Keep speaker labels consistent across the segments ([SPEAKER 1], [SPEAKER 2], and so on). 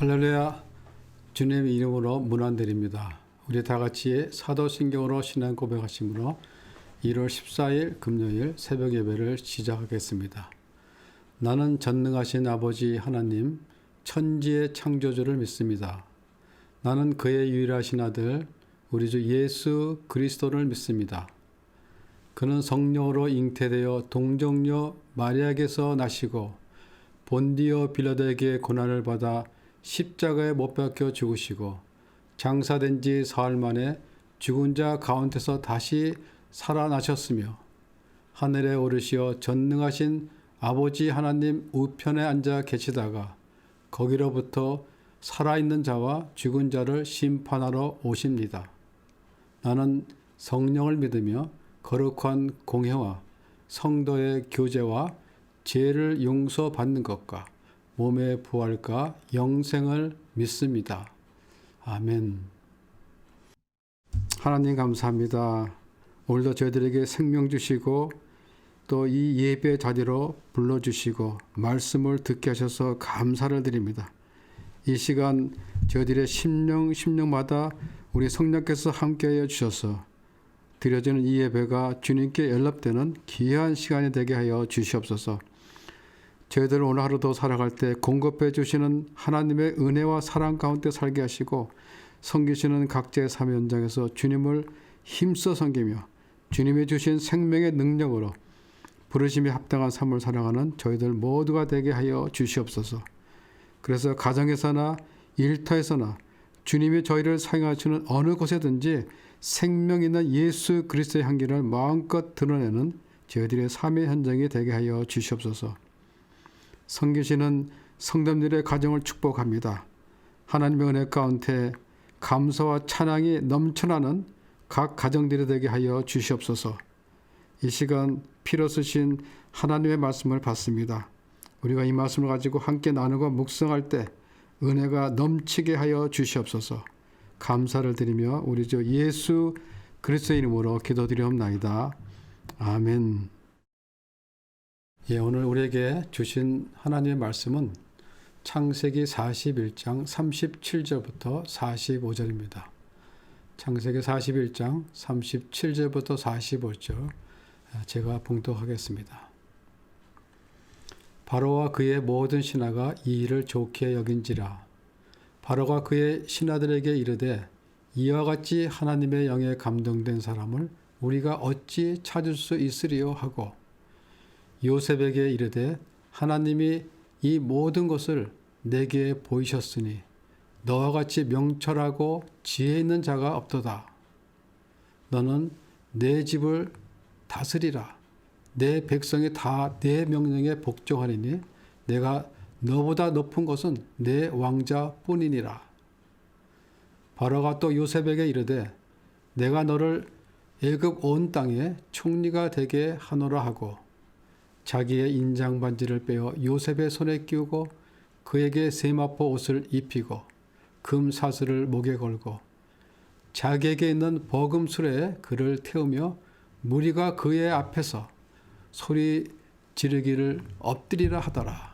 [SPEAKER 1] 할렐루야. 주님의 이름으로 문안드립니다. 우리 다 같이 사도신경으로 신앙 고백하심으로 1월 14일 금요일 새벽 예배를 시작하겠습니다. 나는 전능하신 아버지 하나님 천지의 창조주를 믿습니다. 나는 그의 유일하신 아들 우리 주 예수 그리스도를 믿습니다. 그는 성령으로 잉태되어 동정녀 마리아에게서 나시고 본디오 빌라도에게 고난을 받아 십자가에 못 박혀 죽으시고 장사된 지 사흘 만에 죽은 자 가운데서 다시 살아나셨으며 하늘에 오르시어 전능하신 아버지 하나님 우편에 앉아 계시다가 거기로부터 살아있는 자와 죽은 자를 심판하러 오십니다. 나는 성령을 믿으며 거룩한 공회와 성도의 교제와 죄를 용서받는 것과 몸의 부활과 영생을 믿습니다. 아멘. 하나님 감사합니다. 오늘도 저희들에게 생명 주시고 또 이 예배 자리로 불러주시고 말씀을 듣게 하셔서 감사를 드립니다. 이 시간 저희들의 심령마다 우리 성령께서 함께하여 주셔서 드려지는 이 예배가 주님께 연락되는 귀한 시간이 되게 하여 주시옵소서. 저희들 오늘 하루도 살아갈 때 공급해 주시는 하나님의 은혜와 사랑 가운데 살게 하시고 섬기시는 각자의 삶 현장에서 주님을 힘써 섬기며 주님이 주신 생명의 능력으로 부르심에 합당한 삶을 살아가는 저희들 모두가 되게 하여 주시옵소서. 그래서 가정에서나 일터에서나 주님이 저희를 사용하시는 어느 곳에든지 생명 있는 예수 그리스도의 향기를 마음껏 드러내는 저희들의 삶의 현장이 되게 하여 주시옵소서. 섬기시는 성도님들의 가정을 축복합니다. 하나님의 은혜 가운데 감사와 찬양이 넘쳐나는 각 가정들이 되게 하여 주시옵소서. 이 시간 피로 쓰신 하나님의 말씀을 받습니다. 우리가 이 말씀을 가지고 함께 나누고 묵상할 때 은혜가 넘치게 하여 주시옵소서. 감사를 드리며 우리 주 예수 그리스도의 이름으로 기도드리옵나이다. 아멘. 오늘 우리에게 주신 하나님의 말씀은 창세기 41장 37절부터 45절입니다. 창세기 41장 37절부터 45절 제가 봉독하겠습니다. 바로와 그의 모든 신하가 이 일을 좋게 여긴지라. 바로가 그의 신하들에게 이르되 이와 같이 하나님의 영에 감동된 사람을 우리가 어찌 찾을 수 있으리요 하고 요셉에게 이르되 하나님이 이 모든 것을 내게 보이셨으니 너와 같이 명철하고 지혜 있는 자가 없도다. 너는 내 집을 다스리라. 내 백성이 다 내 명령에 복종하리니 내가 너보다 높은 것은 내 왕자뿐이니라. 바로가 또 요셉에게 이르되 내가 너를 애굽 온 땅에 총리가 되게 하노라 하고 자기의 인장 반지를 빼어 요셉의 손에 끼우고 그에게 세마포 옷을 입히고 금 사슬을 목에 걸고 자기에게 있는 버금 수레에 그를 태우며 무리가 그의 앞에서 소리 지르기를 엎드리라 하더라.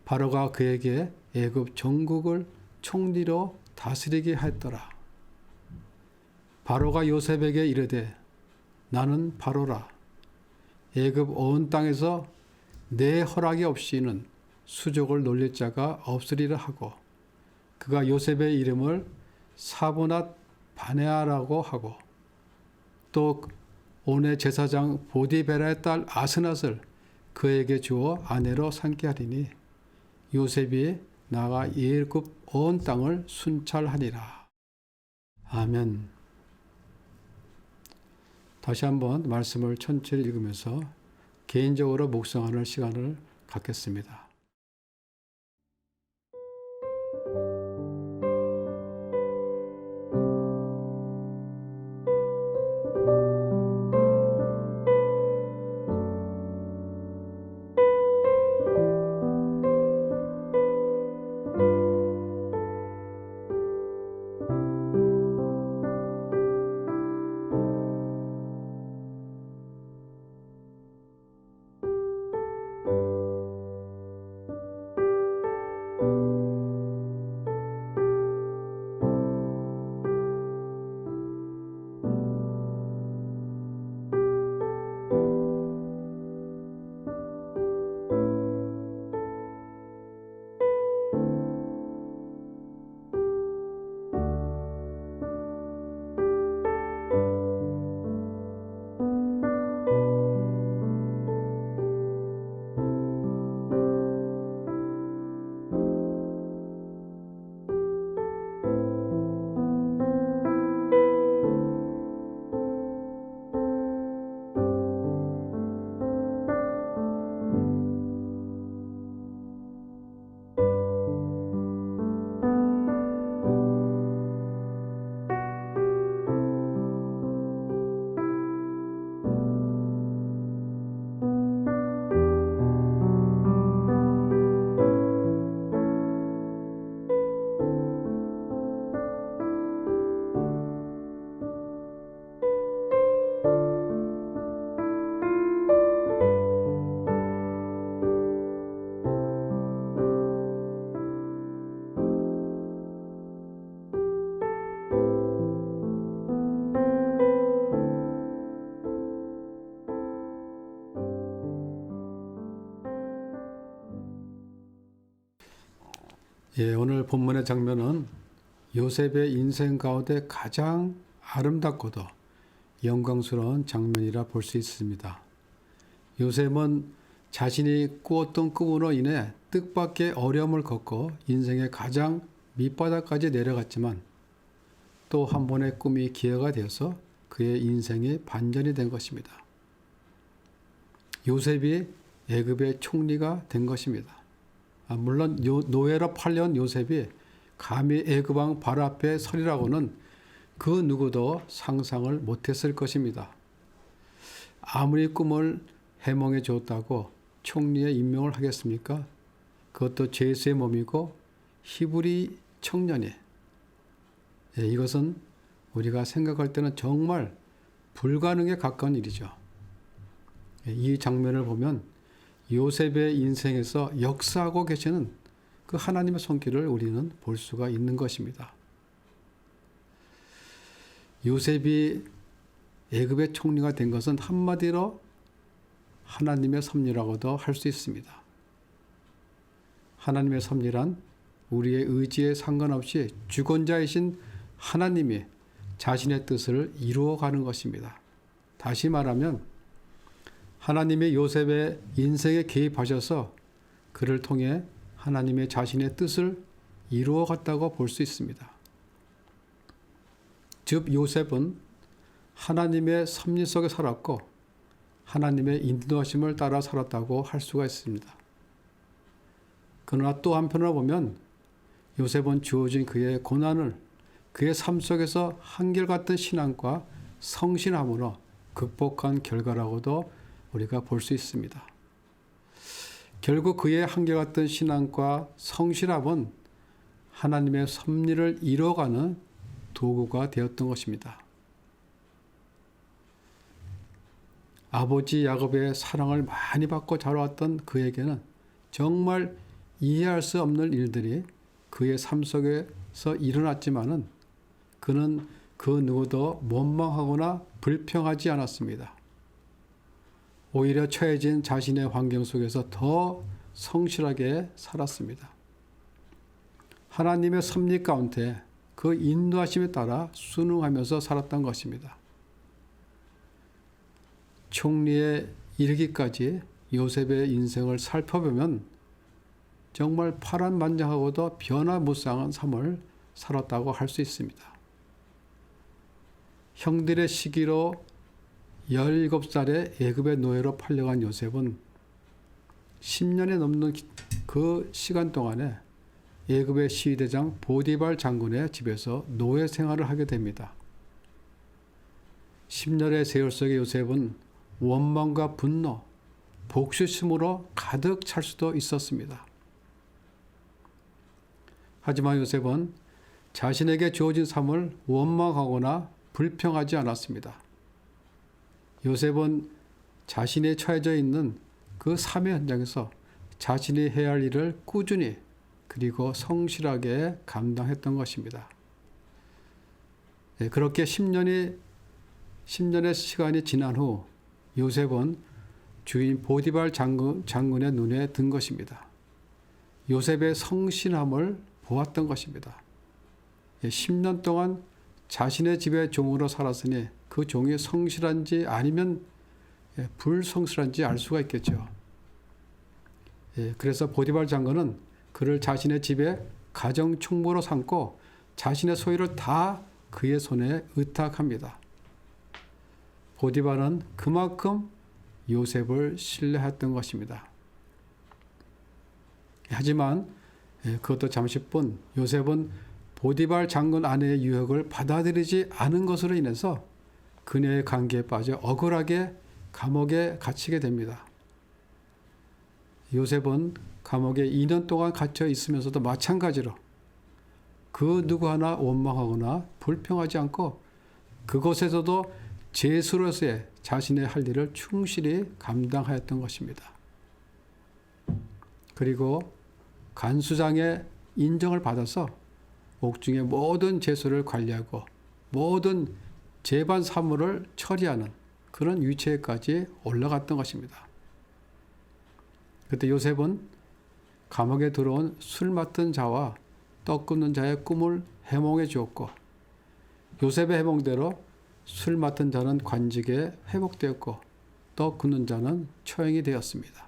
[SPEAKER 1] 바로가 그에게 애굽 전국을 총리로 다스리게 했더라. 바로가 요셉에게 이르되 나는 바로라. 애굽 온 땅에서 내 허락이 없이는 수족을 놀릴 자가 없으리라 하고 그가 요셉의 이름을 사브낫 바네아라고 하고 또 온의 제사장 보디베라의 딸 아스낫을 그에게 주어 아내로 삼게 하리니 요셉이 나가 애굽 온 땅을 순찰하니라. 아멘. 다시 한번 말씀을 천천히 읽으면서 개인적으로 묵상하는 시간을 갖겠습니다. 예, 오늘 본문의 장면은 요셉의 인생 가운데 가장 아름답고도 영광스러운 장면이라 볼 수 있습니다. 요셉은 자신이 꾸었던 꿈으로 인해 뜻밖의 어려움을 겪고 인생의 가장 밑바닥까지 내려갔지만 또 한 번의 꿈이 기회가 되어서 그의 인생이 반전이 된 것입니다. 요셉이 애굽의 총리가 된 것입니다. 물론 노예로 팔려온 요셉이 감히 애굽 왕 발 앞에 서리라고는 그 누구도 상상을 못했을 것입니다. 아무리 꿈을 해몽해 주었다고 총리에 임명을 하겠습니까? 그것도 죄수의 몸이고 히브리 청년이. 이것은 우리가 생각할 때는 정말 불가능에 가까운 일이죠. 이 장면을 보면 요셉의 인생에서 역사하고 계시는 그 하나님의 손길을 우리는 볼 수가 있는 것입니다. 요셉이 애굽의 총리가 된 것은 한마디로 하나님의 섭리라고도 할 수 있습니다. 하나님의 섭리란 우리의 의지에 상관없이 주권자이신 하나님이 자신의 뜻을 이루어가는 것입니다. 다시 말하면 하나님이 요셉의 인생에 개입하셔서 그를 통해 하나님의 자신의 뜻을 이루어갔다고 볼 수 있습니다. 즉 요셉은 하나님의 섭리 속에 살았고 하나님의 인도하심을 따라 살았다고 할 수가 있습니다. 그러나 또 한편으로 보면 요셉은 주어진 그의 고난을 그의 삶 속에서 한결같은 신앙과 성실함으로 극복한 결과라고도 우리가 볼 수 있습니다. 결국 그의 한결같은 신앙과 성실함은 하나님의 섭리를 이뤄가는 도구가 되었던 것입니다. 아버지 야곱의 사랑을 많이 받고 자라왔던 그에게는 정말 이해할 수 없는 일들이 그의 삶 속에서 일어났지만은 그는 그 누구도 원망하거나 불평하지 않았습니다. 오히려 처해진 자신의 환경 속에서 더 성실하게 살았습니다. 하나님의 섭리 가운데 그 인도하심에 따라 순응하면서 살았던 것입니다. 총리에 이르기까지 요셉의 인생을 살펴보면 정말 파란만장하고도 변화무쌍한 삶을 살았다고 할 수 있습니다. 형들의 시기로 17살에 애굽의 노예로 팔려간 요셉은 10년이 넘는 그 시간 동안에 애굽의 시위대장 보디발 장군의 집에서 노예 생활을 하게 됩니다. 10년의 세월 속에 요셉은 원망과 분노, 복수심으로 가득 찰 수도 있었습니다. 하지만 요셉은 자신에게 주어진 삶을 원망하거나 불평하지 않았습니다. 요셉은 자신이 처해져 있는 그 삶의 현장에서 자신이 해야 할 일을 꾸준히 그리고 성실하게 감당했던 것입니다. 그렇게 10년의 시간이 지난 후 요셉은 주인 보디발 장군의 눈에 든 것입니다. 요셉의 성실함을 보았던 것입니다. 10년 동안 자신의 집의 종으로 살았으니 그 종이 성실한지 아니면 불성실한지 알 수가 있겠죠. 그래서 보디발 장군은 그를 자신의 집에 가정총무로 삼고 자신의 소유를 다 그의 손에 의탁합니다. 보디발은 그만큼 요셉을 신뢰했던 것입니다. 하지만 그것도 잠시뿐 요셉은 보디발 장군 아내의 유혹을 받아들이지 않은 것으로 인해서 그녀의 관계에 빠져 억울하게 감옥에 갇히게 됩니다. 요셉은 감옥에 2년 동안 갇혀 있으면서도 마찬가지로 그 누구 하나 원망하거나 불평하지 않고 그곳에서도 죄수로서의 자신의 할 일을 충실히 감당하였던 것입니다. 그리고 간수장의 인정을 받아서 옥중의 모든 죄수를 관리하고 모든 재반 사무를 처리하는 그런 위치에까지 올라갔던 것입니다. 그때 요셉은 감옥에 들어온 술 맡은 자와 떡 굽는 자의 꿈을 해몽해 주었고, 요셉의 해몽대로 술 맡은 자는 관직에 회복되었고 떡 굽는 자는 처형이 되었습니다.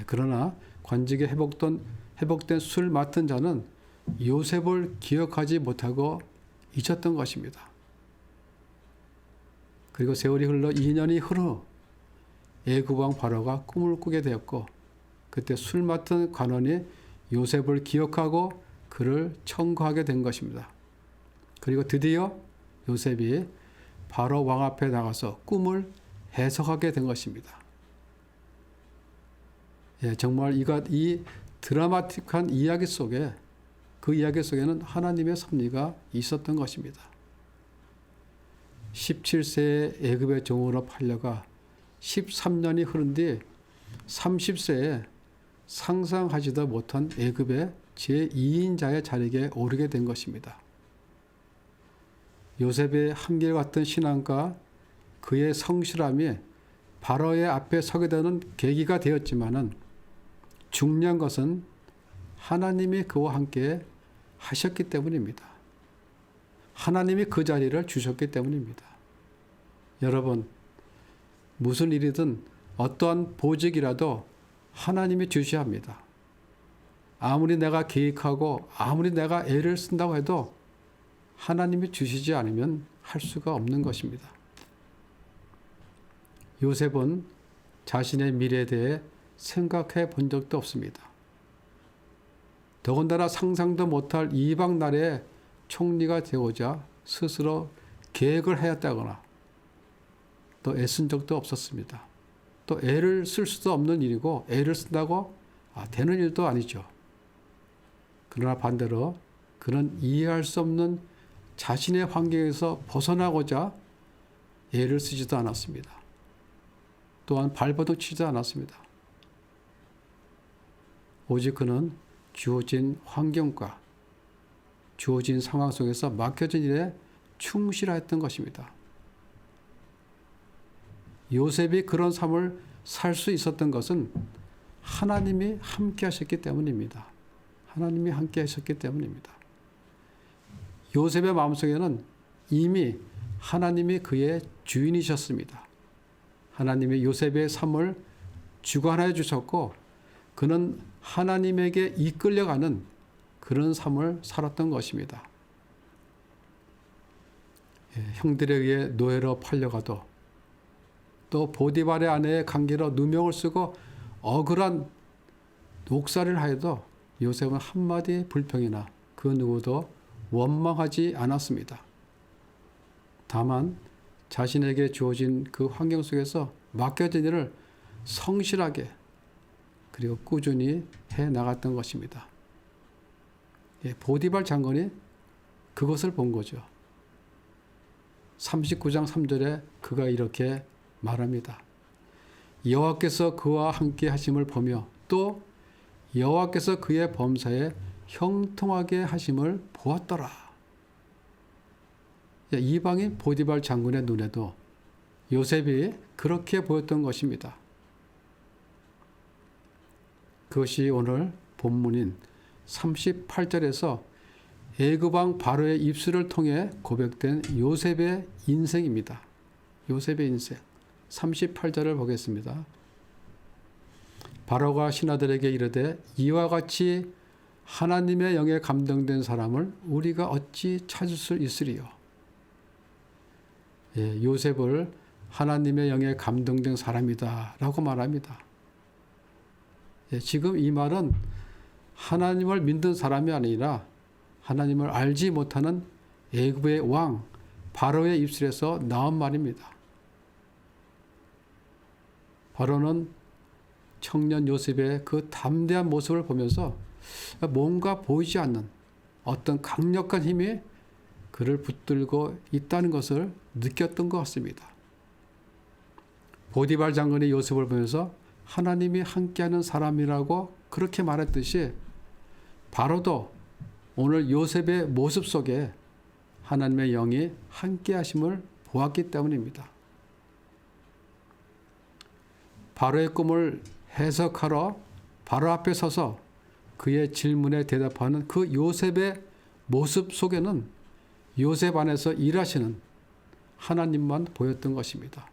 [SPEAKER 1] 그러나 관직에 회복된 술 맡은 자는 요셉을 기억하지 못하고 잊었던 것입니다. 그리고 세월이 흘러 2년이 흐르 애굽 왕 바로가 꿈을 꾸게 되었고, 그때 술 맡은 관원이 요셉을 기억하고 그를 청구하게 된 것입니다. 그리고 드디어 요셉이 바로 왕 앞에 나가서 꿈을 해석하게 된 것입니다. 정말 이 드라마틱한 이야기 속에, 그 이야기 속에는 하나님의 섭리가 있었던 것입니다. 17세에 애굽의 종으로 팔려가 13년이 흐른 뒤 30세에 상상하지도 못한 애굽의 제2인자의 자리에 오르게 된 것입니다. 요셉의 한결같은 신앙과 그의 성실함이 바로의 앞에 서게 되는 계기가 되었지만은, 중요한 것은 하나님이 그와 함께 하셨기 때문입니다. 하나님이 그 자리를 주셨기 때문입니다. 여러분, 무슨 일이든 어떠한 보직이라도 하나님이 주셔야 합니다. 아무리 내가 계획하고 아무리 내가 애를 쓴다고 해도 하나님이 주시지 않으면 할 수가 없는 것입니다. 요셉은 자신의 미래에 대해 생각해 본 적도 없습니다. 더군다나 상상도 못할 이방 나라의 총리가 되고자 스스로 계획을 하였다거나 또 애쓴 적도 없었습니다. 또 애를 쓸 수도 없는 일이고, 애를 쓴다고 되는 일도 아니죠. 그러나 반대로 그는 이해할 수 없는 자신의 환경에서 벗어나고자 애를 쓰지도 않았습니다. 또한 발버둥 치지도 않았습니다. 오직 그는 주어진 환경과 주어진 상황 속에서 맡겨진 일에 충실하였던 것입니다. 요셉이 그런 삶을 살 수 있었던 것은 하나님이 함께 하셨기 때문입니다. 하나님이 함께 하셨기 때문입니다. 요셉의 마음속에는 이미 하나님이 그의 주인이셨습니다. 하나님이 요셉의 삶을 주관하여 주셨고, 그는 하나님에게 이끌려가는 그런 삶을 살았던 것입니다. 형들에 의해 노예로 팔려가도, 또 보디발의 아내의 관계로 누명을 쓰고 억울한 녹살을 하여도 요셉은 한마디 불평이나 그 누구도 원망하지 않았습니다. 다만 자신에게 주어진 그 환경 속에서 맡겨진 일을 성실하게 그리고 꾸준히 해나갔던 것입니다. 보디발 장관이 그것을 본 거죠. 39장 3절에 그가 이렇게 말합니다. 여호와께서 그와 함께 하심을 보며 또 여호와께서 그의 범사에 형통하게 하심을 보았더라. 이방인 보디발 장군의 눈에도 요셉이 그렇게 보였던 것입니다. 그것이 오늘 본문인 38절에서 애굽왕 바로의 입술을 통해 고백된 요셉의 인생입니다. 요셉의 인생. 38절을 보겠습니다. 바로가 신하들에게 이르되 이와 같이 하나님의 영에 감동된 사람을 우리가 어찌 찾을 수 있으리요. 요셉을 하나님의 영에 감동된 사람이다 라고 말합니다. 지금 이 말은 하나님을 믿는 사람이 아니라 하나님을 알지 못하는 애굽의 왕 바로의 입술에서 나온 말입니다. 바로는 청년 요셉의 그 담대한 모습을 보면서 뭔가 보이지 않는 어떤 강력한 힘이 그를 붙들고 있다는 것을 느꼈던 것 같습니다. 보디발 장군이 요셉을 보면서 하나님이 함께하는 사람이라고 그렇게 말했듯이 바로도 오늘 요셉의 모습 속에 하나님의 영이 함께하심을 보았기 때문입니다. 바로의 꿈을 해석하러 바로 앞에 서서 그의 질문에 대답하는 그 요셉의 모습 속에는 요셉 안에서 일하시는 하나님만 보였던 것입니다.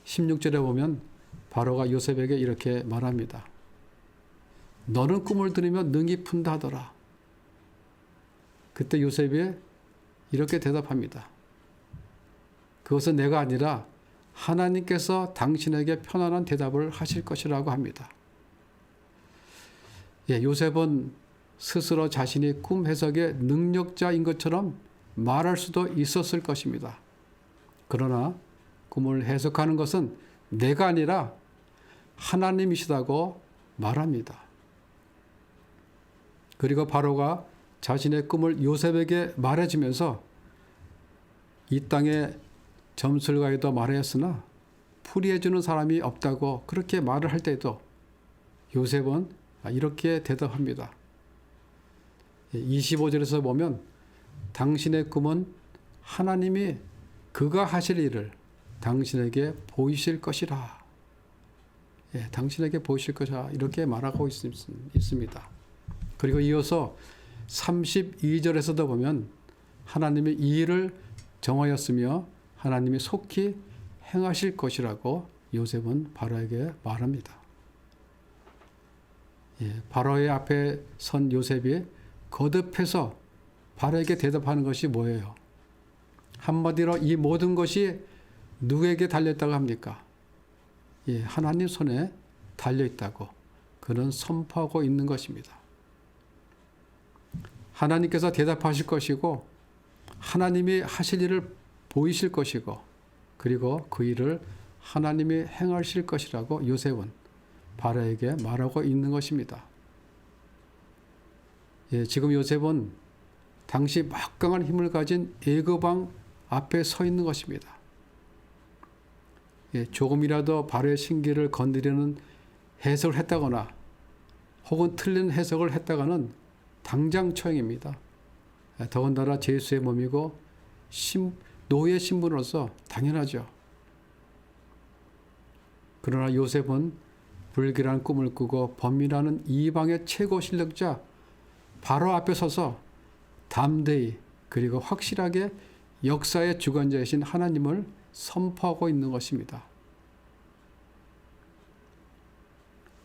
[SPEAKER 1] 16절에 보면 바로가 요셉에게 이렇게 말합니다. 너는 꿈을 들으면 능히 푼다 하더라. 그때 요셉이 이렇게 대답합니다. 그것은 내가 아니라 하나님께서 당신에게 편안한 대답을 하실 것이라고 합니다. 요셉은 스스로 자신이 꿈 해석의 능력자인 것처럼 말할 수도 있었을 것입니다. 그러나 꿈을 해석하는 것은 내가 아니라 하나님이시다고 말합니다. 그리고 바로가 자신의 꿈을 요셉에게 말해주면서 이 땅에 점술가에도 말하였으나 풀이해주는 사람이 없다고 그렇게 말을 할 때도 요셉은 이렇게 대답합니다. 25절에서 보면 당신의 꿈은 하나님이 그가 하실 일을 당신에게 보이실 것이라. 당신에게 보이실 것이라 이렇게 말하고 있습니다. 그리고 이어서 32절에서도 보면 하나님이 이 일을 정하였으며 하나님이 속히 행하실 것이라고 요셉은 바로에게 말합니다. 바로의 앞에 선 요셉이 거듭해서 바로에게 대답하는 것이 뭐예요? 한마디로 이 모든 것이 누구에게 달렸다고 합니까? 하나님 손에 달려있다고 그는 선포하고 있는 것입니다. 하나님께서 대답하실 것이고 하나님이 하실 일을 보이실 것이고 그리고 그 일을 하나님이 행하실 것이라고 요셉은 바로에게 말하고 있는 것입니다. 지금 요셉은 당시 막강한 힘을 가진 애굽왕 앞에 서 있는 것입니다. 조금이라도 바로의 신기를 건드리는 해석을 했다거나 혹은 틀린 해석을 했다가는 당장 처형입니다. 더군다나 죄수의 몸이고 노예 신분으로서 당연하죠. 그러나 요셉은 불길한 꿈을 꾸고 범인하는 이방의 최고 실력자 바로 앞에 서서 담대히 그리고 확실하게 역사의 주관자이신 하나님을 선포하고 있는 것입니다.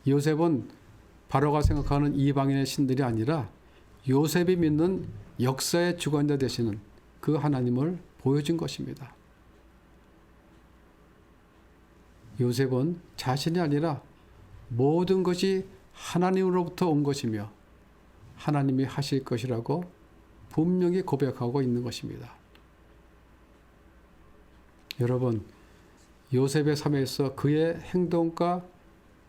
[SPEAKER 1] 요셉은 바로가 생각하는 이방인의 신들이 아니라 요셉이 믿는 역사의 주관자 되시는 그 하나님을 보여준 것입니다. 요셉은 자신이 아니라 모든 것이 하나님으로부터 온 것이며 하나님이 하실 것이라고 분명히 고백하고 있는 것입니다. 여러분, 요셉의 삶에서 그의 행동과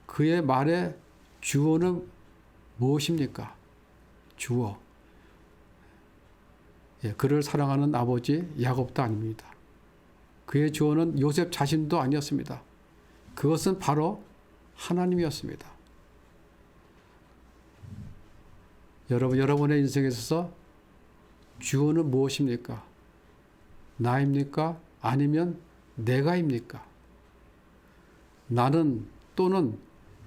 [SPEAKER 1] 그의 말의 주어는 무엇입니까? 주어. 그를 사랑하는 아버지 야곱도 아닙니다. 그의 주어는 요셉 자신도 아니었습니다. 그것은 바로 하나님이었습니다. 여러분의 인생에 있어서 주어는 무엇입니까? 나입니까? 아니면 내가입니까? 나는 또는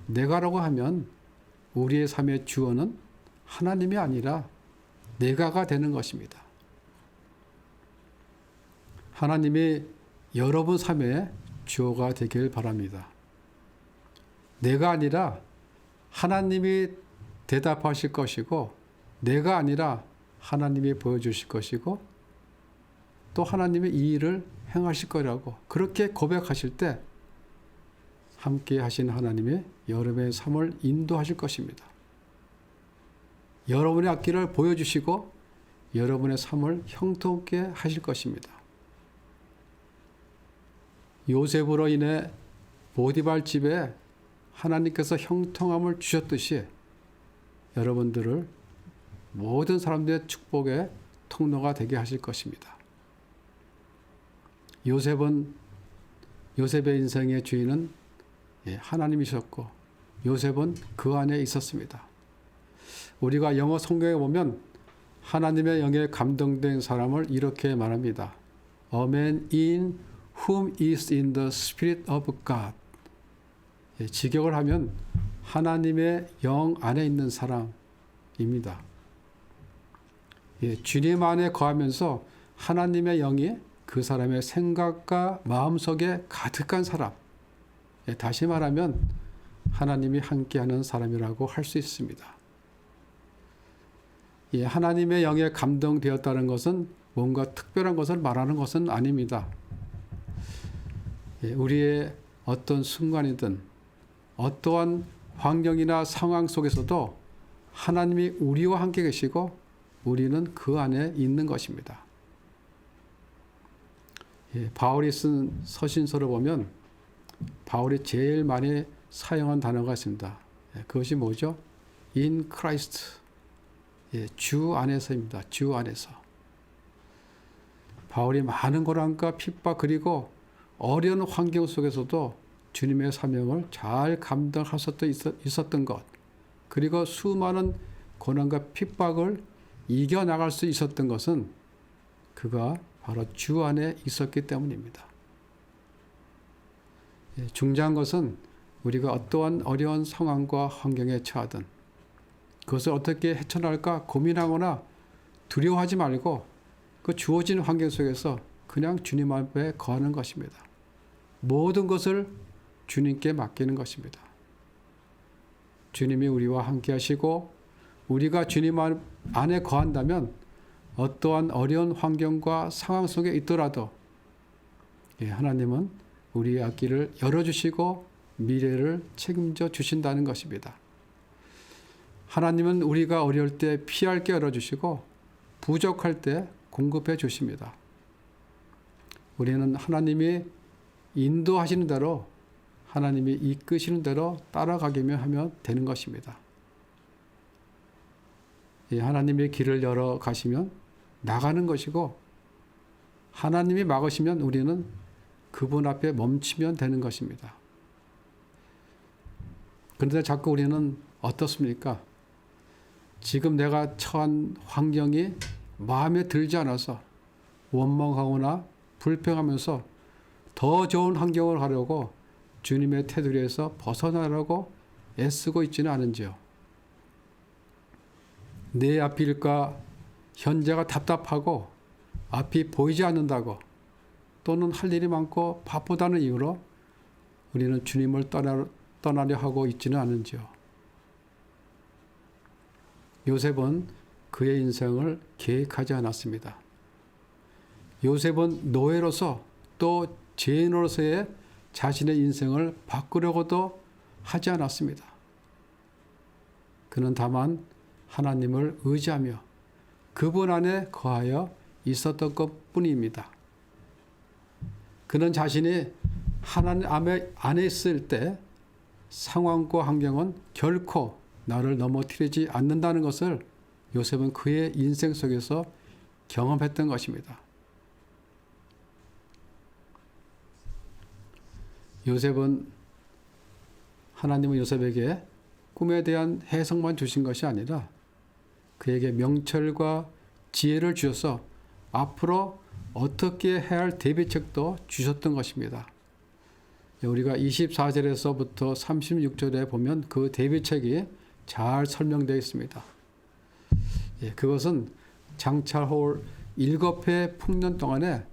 [SPEAKER 1] 내가라고 하면 우리의 삶의 주어는 하나님이 아니라 내가가 되는 것입니다. 하나님이 여러분 삶의 주어가 되길 바랍니다. 내가 아니라 하나님이 대답하실 것이고 내가 아니라 하나님이 보여주실 것이고 또 하나님이 이 일을 행하실 거라고 그렇게 고백하실 때 함께 하신 하나님이 여러분의 삶을 인도하실 것입니다. 여러분의 앞길을 보여주시고 여러분의 삶을 형통케 하실 것입니다. 요셉으로 인해 보디발 집에 하나님께서 형통함을 주셨듯이 여러분들을 모든 사람들의 축복의 통로가 되게 하실 것입니다. 요셉의 인생의 주인은 하나님이셨고 요셉은 그 안에 있었습니다. 우리가 영어 성경에 보면 하나님의 영에 감동된 사람을 이렇게 말합니다. A man in whom is in the spirit of God. 직역을 하면 하나님의 영 안에 있는 사람입니다. 주님 안에 거하면서 하나님의 영이 그 사람의 생각과 마음속에 가득한 사람. 다시 말하면 하나님이 함께하는 사람이라고 할 수 있습니다. 하나님의 영에 감동되었다는 것은 뭔가 특별한 것을 말하는 것은 아닙니다. 우리의 어떤 순간이든 어떠한 환경이나 상황 속에서도 하나님이 우리와 함께 계시고 우리는 그 안에 있는 것입니다. 바울이 쓴 서신서를 보면 바울이 제일 많이 사용한 단어가 있습니다. 그것이 뭐죠? In Christ. 주 안에서입니다. 주 안에서. 바울이 많은 고난과 핍박 그리고 어려운 환경 속에서도 주님의 사명을 잘 감당할 수 있었던 것, 그리고 수많은 고난과 핍박을 이겨나갈 수 있었던 것은 그가 바로 주 안에 있었기 때문입니다. 중요한 것은 우리가 어떠한 어려운 상황과 환경에 처하든 그것을 어떻게 헤쳐나갈까 고민하거나 두려워하지 말고 그 주어진 환경 속에서 그냥 주님 앞에 거하는 것입니다. 모든 것을 주님께 맡기는 것입니다. 주님이 우리와 함께 하시고 우리가 주님 안에 거한다면 어떠한 어려운 환경과 상황 속에 있더라도 하나님은 우리의 앞길을 열어주시고 미래를 책임져 주신다는 것입니다. 하나님은 우리가 어려울 때 피할 게 열어주시고 부족할 때 공급해 주십니다. 우리는 하나님이 인도하시는 대로 하나님이 이끄시는 대로 따라가기만 하면 되는 것입니다. 하나님의 길을 열어 가시면 나가는 것이고 하나님이 막으시면 우리는 그분 앞에 멈추면 되는 것입니다. 그런데 자꾸 우리는 어떻습니까? 지금 내가 처한 환경이 마음에 들지 않아서 원망하거나 불평하면서 더 좋은 환경을 가려고 주님의 테두리에서 벗어나려고 애쓰고 있지는 않은지요. 내 앞일과 현재가 답답하고 앞이 보이지 않는다고 또는 할 일이 많고 바쁘다는 이유로 우리는 주님을 떠나려 하고 있지는 않은지요. 요셉은 그의 인생을 계획하지 않았습니다. 요셉은 노예로서 또 죄인으로서의 자신의 인생을 바꾸려고도 하지 않았습니다. 그는 다만 하나님을 의지하며 그분 안에 거하여 있었던 것뿐입니다. 그는 자신이 하나님 안에 있을 때 상황과 환경은 결코 나를 넘어뜨리지 않는다는 것을 요셉은 그의 인생 속에서 경험했던 것입니다. 하나님은 요셉에게 꿈에 대한 해석만 주신 것이 아니라 그에게 명철과 지혜를 주셔서 앞으로 어떻게 해야 할 대비책도 주셨던 것입니다. 우리가 24절에서부터 36절에 보면 그 대비책이 잘 설명되어 있습니다. 그것은 장차 올 7해 풍년 동안에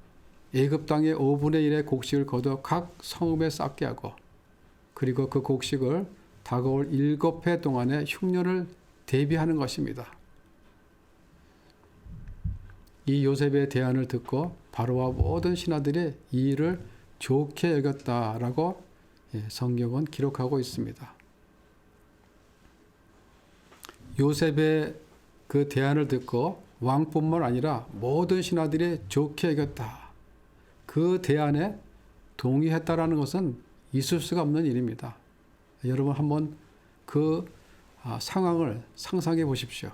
[SPEAKER 1] 애굽 땅의 5분의 1의 곡식을 거둬 각 성읍에 쌓게 하고 그리고 그 곡식을 다가올 7해 동안의 흉년을 대비하는 것입니다. 이 요셉의 대안을 듣고 바로와 모든 신하들이 이 일을 좋게 여겼다라고 성경은 기록하고 있습니다. 요셉의 그 대안을 듣고 왕뿐만 아니라 모든 신하들이 좋게 여겼다. 그 대안에 동의했다라는 것은 있을 수가 없는 일입니다. 여러분 한번 그 상황을 상상해 보십시오.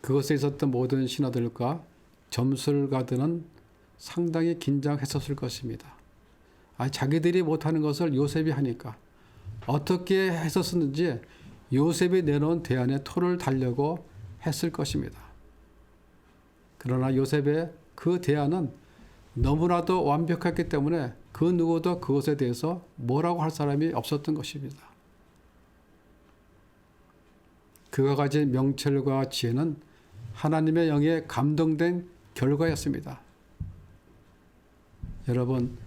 [SPEAKER 1] 그것에 있었던 모든 신하들과 점술가들은 상당히 긴장했었을 것입니다. 자기들이 못하는 것을 요셉이 하니까 어떻게 했었는지 요셉이 내놓은 대안에 토를 달려고 했을 것입니다. 그러나 요셉의 그 대안은 너무나도 완벽했기 때문에 그 누구도 그것에 대해서 뭐라고 할 사람이 없었던 것입니다. 그가 가진 명철과 지혜는 하나님의 영에 감동된 결과였습니다. 여러분,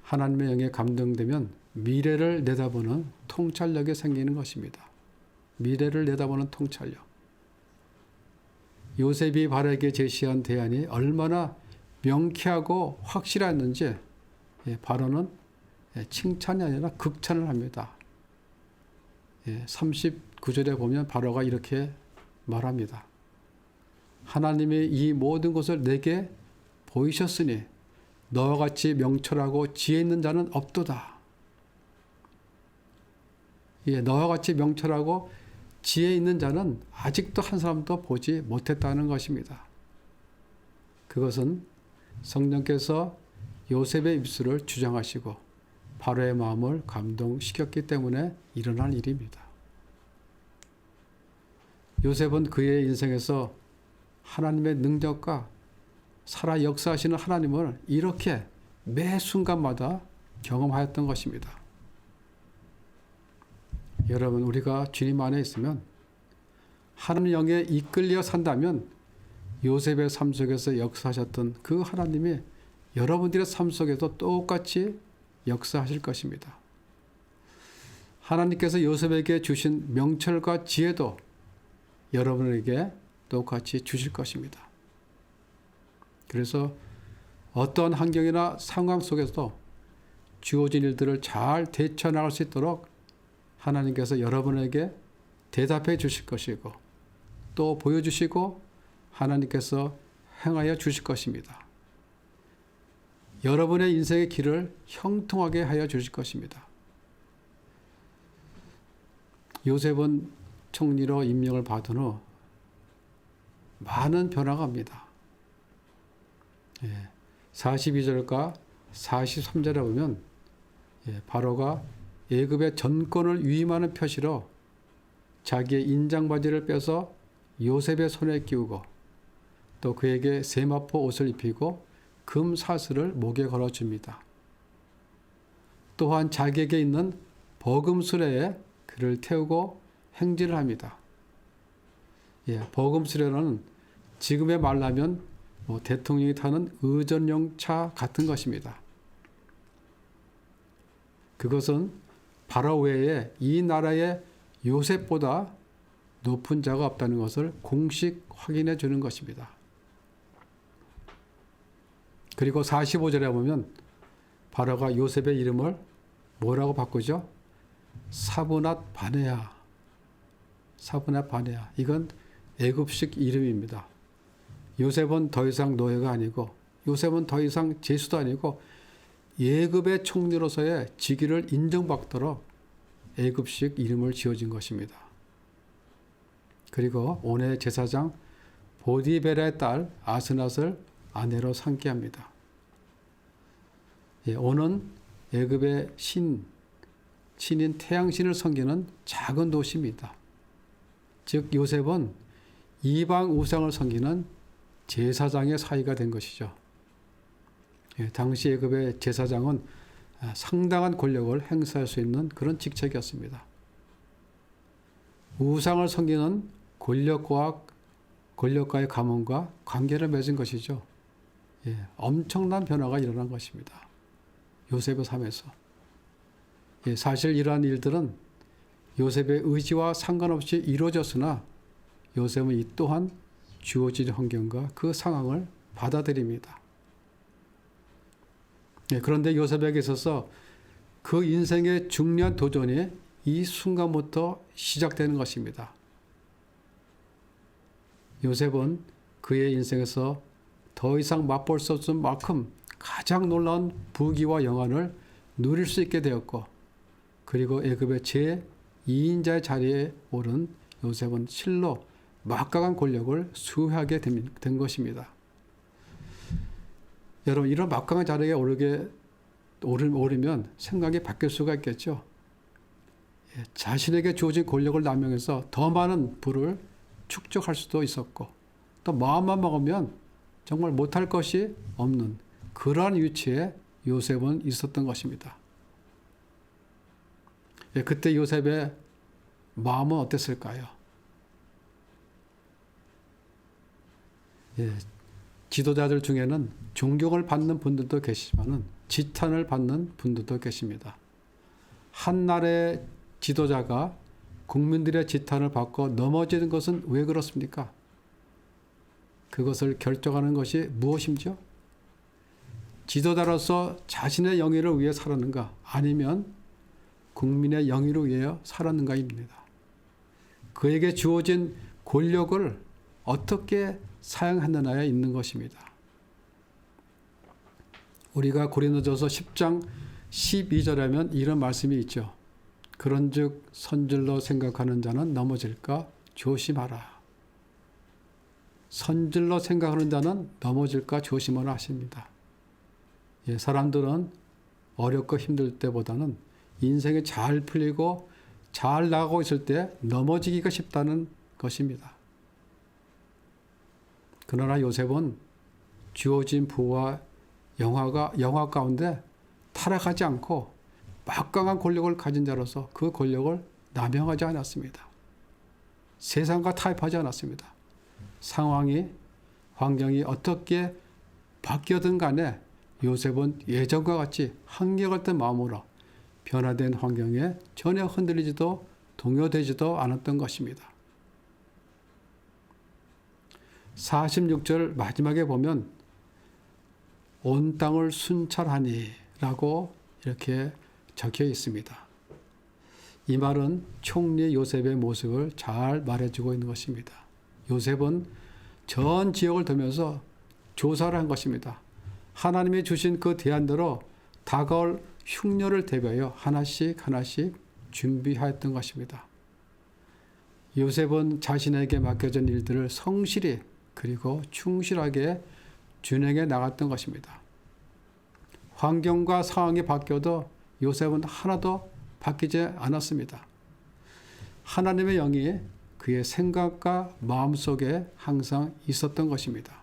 [SPEAKER 1] 하나님의 영에 감동되면 미래를 내다보는 통찰력이 생기는 것입니다. 미래를 내다보는 통찰력. 요셉이 바로에게 제시한 대안이 얼마나 명쾌하고 확실했는지 바로는 칭찬이 아니라 극찬을 합니다. 39절에 보면 바로가 이렇게 말합니다. 하나님이 이 모든 것을 내게 보이셨으니 너와 같이 명철하고 지혜 있는 자는 없도다. 너와 같이 명철하고 지혜 있는 자는 아직도 한 사람도 보지 못했다는 것입니다. 그것은 성령께서 요셉의 입술을 주장하시고 바로의 마음을 감동시켰기 때문에 일어난 일입니다. 요셉은 그의 인생에서 하나님의 능력과 살아 역사하시는 하나님을 이렇게 매 순간마다 경험하였던 것입니다. 여러분, 우리가 주님 안에 있으면 하나님 영에 이끌려 산다면 요셉의 삶 속에서 역사하셨던 그 하나님이 여러분들의 삶 속에도 똑같이 역사하실 것입니다. 하나님께서 요셉에게 주신 명철과 지혜도 여러분에게 똑같이 주실 것입니다. 그래서 어떠한 환경이나 상황 속에서도 주어진 일들을 잘 대처나갈 수 있도록 하나님께서 여러분에게 대답해 주실 것이고 또 보여주시고 하나님께서 행하여 주실 것입니다. 여러분의 인생의 길을 형통하게 하여 주실 것입니다. 요셉은 총리로 임명을 받은 후 많은 변화가 옵니다. 42절과 43절에 보면 바로가 애굽의 전권을 위임하는 표시로 자기의 인장바지를 빼서 요셉의 손에 끼우고 또 그에게 세마포 옷을 입히고 금 사슬을 목에 걸어줍니다. 또한 자기에게 있는 버금 수레에 그를 태우고 행진을 합니다. 버금 수레는 지금의 말로 하면 대통령이 타는 의전용차 같은 것입니다. 그것은 바로 외에 이 나라의 요셉보다 높은 자가 없다는 것을 공식 확인해 주는 것입니다. 그리고 45절에 보면 바로가 요셉의 이름을 뭐라고 바꾸죠? 사브낫 바네아. 사브낫 바네아. 이건 애굽식 이름입니다. 요셉은 더 이상 노예가 아니고 요셉은 더 이상 제수도 아니고 애굽의 총리로서의 직위를 인정받도록 애굽식 이름을 지어진 것입니다. 그리고 온의 제사장 보디베라의 딸 아스낫을 아내로 삼게 합니다. 온은 애굽의 신인 태양신을 섬기는 작은 도시입니다. 즉 요셉은 이방 우상을 섬기는 제사장의 사이가 된 것이죠. 당시 애굽의 제사장은 상당한 권력을 행사할 수 있는 그런 직책이었습니다. 우상을 섬기는 권력과의 가문과 관계를 맺은 것이죠. 엄청난 변화가 일어난 것입니다. 요셉의 삶에서. 사실 이러한 일들은 요셉의 의지와 상관없이 이루어졌으나 요셉은 이 또한 주어진 환경과 그 상황을 받아들입니다. 그런데 요셉에게 있어서 그 인생의 중요한 도전이 이 순간부터 시작되는 것입니다. 요셉은 그의 인생에서 더 이상 맛볼 수 없을 만큼 가장 놀라운 부귀와 영안을 누릴 수 있게 되었고 그리고 애굽의 제2인자의 자리에 오른 요셉은 실로 막강한 권력을 수호하게 된 것입니다. 여러분, 이런 막강한 자리에 오르면 생각이 바뀔 수가 있겠죠. 자신에게 주어진 권력을 남용해서 더 많은 부를 축적할 수도 있었고 또 마음만 먹으면 정말 못할 것이 없는 그러한 위치에 요셉은 있었던 것입니다. 그때 요셉의 마음은 어땠을까요? 지도자들 중에는 존경을 받는 분들도 계시지만 지탄을 받는 분들도 계십니다. 한 나라의 지도자가 국민들의 지탄을 받고 넘어지는 것은 왜 그렇습니까? 그것을 결정하는 것이 무엇이죠? 지도자로서 자신의 영예를 위해 살았는가 아니면 국민의 영예를 위해 살았는가입니다. 그에게 주어진 권력을 어떻게 사용했느냐에 있는 것입니다. 우리가 고린도전서 10장 12절에 하면 이런 말씀이 있죠. 그런즉 선질로 생각하는 자는 넘어질까 조심하라. 선질로 생각하는 자는 넘어질까 조심하라 하십니다. 사람들은 어렵고 힘들 때보다는 인생이 잘 풀리고 잘 나가고 있을 때 넘어지기가 쉽다는 것입니다. 그러나 요셉은 주어진 부와 영화 가운데 타락하지 않고 막강한 권력을 가진 자로서 그 권력을 남용하지 않았습니다. 세상과 타협하지 않았습니다. 상황이 환경이 어떻게 바뀌어든 간에 요셉은 예전과 같이 한결같은 마음으로 변화된 환경에 전혀 흔들리지도 동요되지도 않았던 것입니다. 46절 마지막에 보면 온 땅을 순찰하니 라고 이렇게 적혀 있습니다. 이 말은 총리 요셉의 모습을 잘 말해주고 있는 것입니다. 요셉은 전 지역을 돌면서 조사를 한 것입니다. 하나님이 주신 그 대안대로 다가올 흉년을 대비하여 하나씩 준비하였던 것입니다. 요셉은 자신에게 맡겨진 일들을 성실히 그리고 충실하게 준행해 나갔던 것입니다. 환경과 상황이 바뀌어도 요셉은 하나도 바뀌지 않았습니다. 하나님의 영이 그의 생각과 마음속에 항상 있었던 것입니다.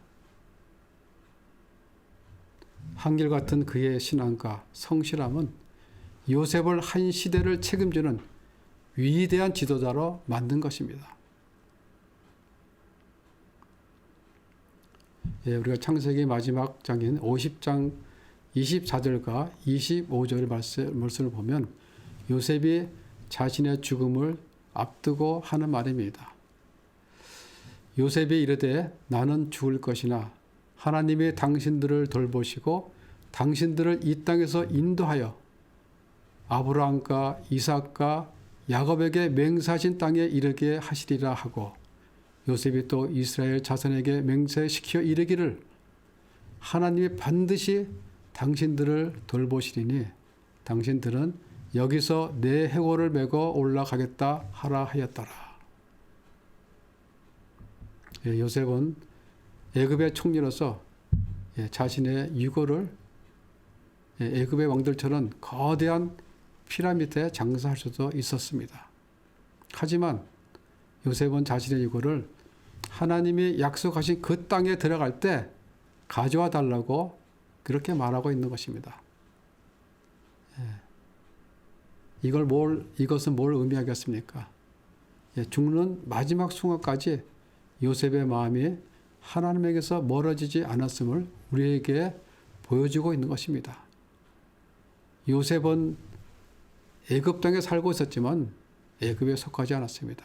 [SPEAKER 1] 한결같은 그의 신앙과 성실함은 요셉을 한 시대를 책임지는 위대한 지도자로 만든 것입니다. 우리가 창세기 마지막 장인 50장 24절과 25절의 말씀을 보면 요셉이 자신의 죽음을 앞두고 하는 말입니다. 요셉이 이르되 나는 죽을 것이나 하나님이 당신들을 돌보시고 당신들을 이 땅에서 인도하여 아브라함과 이삭과 야곱에게 맹세하신 땅에 이르게 하시리라 하고 요셉이 또 이스라엘 자손에게 맹세시켜 이르기를 하나님이 반드시 당신들을 돌보시리니 당신들은 여기서 내 해골을 메고 올라가겠다 하라 하였더라. 요셉은 애굽의 총리로서 자신의 유고를 애굽의 왕들처럼 거대한 피라미드에 장사할 수도 있었습니다. 하지만 요셉은 자신의 유고를 하나님이 약속하신 그 땅에 들어갈 때 가져와 달라고 그렇게 말하고 있는 것입니다. 이것은 뭘 의미하겠습니까? 죽는 마지막 순간까지 요셉의 마음이 하나님에게서 멀어지지 않았음을 우리에게 보여주고 있는 것입니다. 요셉은 애굽 땅에 살고 있었지만 애굽에 속하지 않았습니다.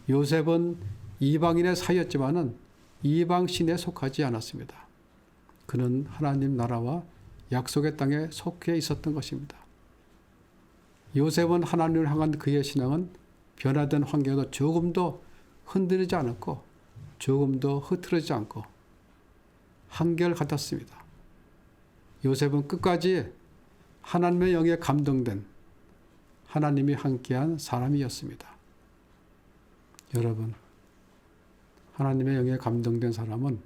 [SPEAKER 1] 요셉은 이방인의 사이였지만은 이방 신에 속하지 않았습니다. 그는 하나님 나라와 약속의 땅에 속해 있었던 것입니다. 요셉은 하나님을 향한 그의 신앙은 변화된 환경에도 조금도 흔들리지 않았고 조금도 흐트러지지 않고 한결같았습니다. 요셉은 끝까지 하나님의 영에 감동된 하나님이 함께한 사람이었습니다. 여러분, 하나님의 영에 감동된 사람은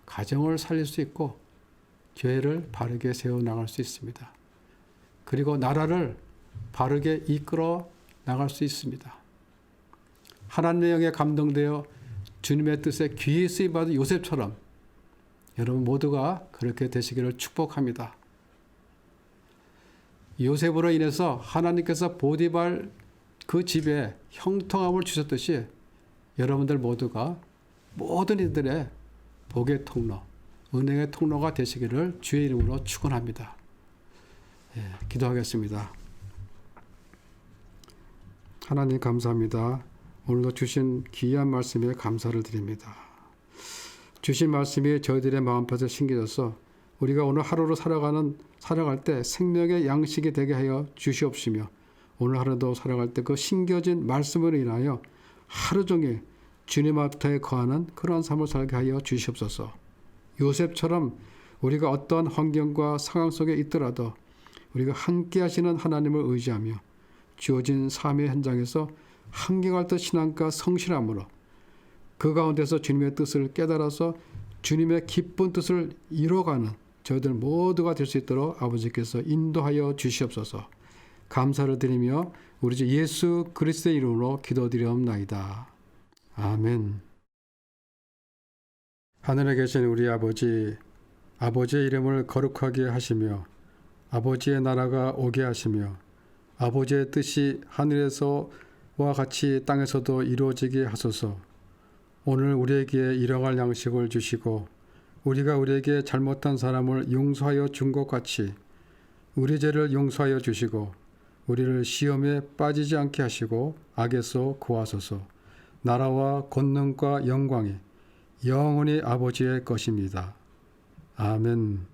[SPEAKER 1] 가정을 살릴 수 있고 교회를 바르게 세워나갈 수 있습니다. 그리고 나라를 바르게 이끌어 나갈 수 있습니다. 하나님의 영에 감동되어 주님의 뜻에 귀히 쓰임받은 요셉처럼 여러분 모두가 그렇게 되시기를 축복합니다. 요셉으로 인해서 하나님께서 보디발 그 집에 형통함을 주셨듯이 여러분들 모두가 모든 이들의 복의 통로, 은혜의 통로가 되시기를 주의 이름으로 축원합니다. 기도하겠습니다. 하나님 감사합니다. 오늘도 주신 귀한 말씀에 감사를 드립니다. 주신 말씀이 저희들의 마음밭에 심겨져서 우리가 오늘 하루로 살아갈 때 생명의 양식이 되게 하여 주시옵시며, 오늘 하루도 살아갈 때 그 심겨진 말씀으로 인하여 하루 종일 주님 앞에 거하는 그러한 삶을 살게 하여 주시옵소서. 요셉처럼 우리가 어떠한 환경과 상황 속에 있더라도 우리가 함께 하시는 하나님을 의지하며 주어진 삶의 현장에서 한결같은 듯 신앙과 성실함으로 그 가운데서 주님의 뜻을 깨달아서 주님의 기쁜 뜻을 이뤄가는 저희들 모두가 될 수 있도록 아버지께서 인도하여 주시옵소서. 감사를 드리며 우리 주 예수 그리스도의 이름으로 기도드리옵나이다. 아멘. 하늘에 계신 우리 아버지, 아버지의 이름을 거룩하게 하시며 아버지의 나라가 오게 하시며 아버지의 뜻이 하늘에서와 같이 땅에서도 이루어지게 하소서. 오늘 우리에게 일용할 양식을 주시고 우리가 우리에게 잘못한 사람을 용서하여 준 것 같이 우리 죄를 용서하여 주시고 우리를 시험에 빠지지 않게 하시고 악에서 구하소서. 나라와 권능과 영광이 영원히 아버지의 것입니다. 아멘.